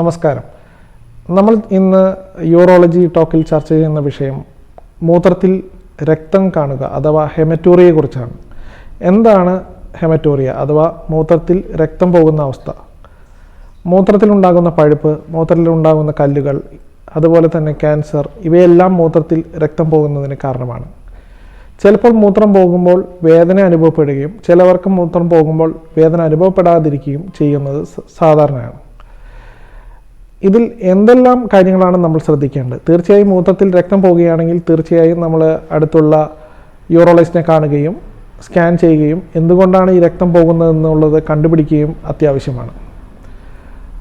നമസ്കാരം. നമ്മൾ ഇന്ന് യൂറോളജി ടോക്കിൽ ചർച്ച ചെയ്യുന്ന വിഷയം മൂത്രത്തിൽ രക്തം കാണുക അഥവാ ഹെമറ്റൂറിയയെക്കുറിച്ചാണ്. എന്താണ് ഹെമറ്റൂറിയ അഥവാ മൂത്രത്തിൽ രക്തം പോകുന്ന അവസ്ഥ? മൂത്രത്തിലുണ്ടാകുന്ന പഴുപ്പ്, മൂത്രത്തിലുണ്ടാകുന്ന കല്ലുകൾ, അതുപോലെ തന്നെ ക്യാൻസർ, ഇവയെല്ലാം മൂത്രത്തിൽ രക്തം പോകുന്നതിന് കാരണമാണ്. ചിലപ്പോൾ മൂത്രം പോകുമ്പോൾ വേദന അനുഭവപ്പെടുകയും ചിലവർക്ക് മൂത്രം പോകുമ്പോൾ വേദന അനുഭവപ്പെടാതിരിക്കുകയും ചെയ്യുന്നത് സാധാരണയാണ്. ഇതിൽ എന്തെല്ലാം കാര്യങ്ങളാണ് നമ്മൾ ശ്രദ്ധിക്കേണ്ടത്? തീർച്ചയായും മൂത്രത്തിൽ രക്തം പോവുകയാണെങ്കിൽ തീർച്ചയായും നമ്മൾ അടുത്തുള്ള യൂറോളജിസ്റ്റിനെ കാണുകയും സ്കാൻ ചെയ്യുകയും എന്തുകൊണ്ടാണ് ഈ രക്തം പോകുന്നതെന്നുള്ളത് കണ്ടുപിടിക്കുകയും അത്യാവശ്യമാണ്.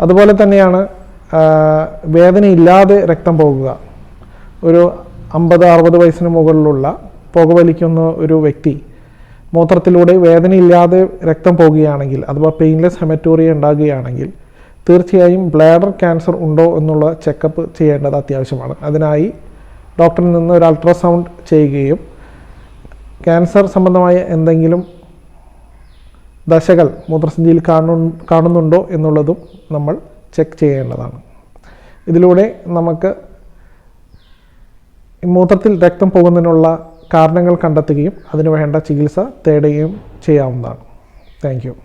അതുപോലെ തന്നെയാണ് വേദനയില്ലാതെ രക്തം പോകുക. ഒരു 50-60 വയസ്സിന് മുകളിലുള്ള പുകവലിക്കുന്ന ഒരു വ്യക്തി മൂത്രത്തിലൂടെ വേദനയില്ലാതെ രക്തം പോകുകയാണെങ്കിൽ അഥവാ പെയിൻലെസ് ഹെമറ്റൂറിയ ഉണ്ടാകുകയാണെങ്കിൽ തീർച്ചയായും ബ്ലാഡർ ക്യാൻസർ ഉണ്ടോ എന്നുള്ള ചെക്കപ്പ് ചെയ്യേണ്ടത് അത്യാവശ്യമാണ്. അതിനായി ഡോക്ടറിൽ നിന്ന് ഒരു അൾട്രാസൗണ്ട് ചെയ്യുകയും ക്യാൻസർ സംബന്ധമായ എന്തെങ്കിലും ദശകൾ മൂത്രസഞ്ചിയിൽ കാണുന്നുണ്ടോ എന്നുള്ളതും നമ്മൾ ചെക്ക് ചെയ്യേണ്ടതാണ്. ഇതിലൂടെ നമുക്ക് മൂത്രത്തിൽ രക്തം പോകുന്നതിനുള്ള കാരണങ്ങൾ കണ്ടെത്തുകയും അതിനു വേണ്ട ചികിത്സ തേടുകയും ചെയ്യാവുന്നതാണ്. Thank you.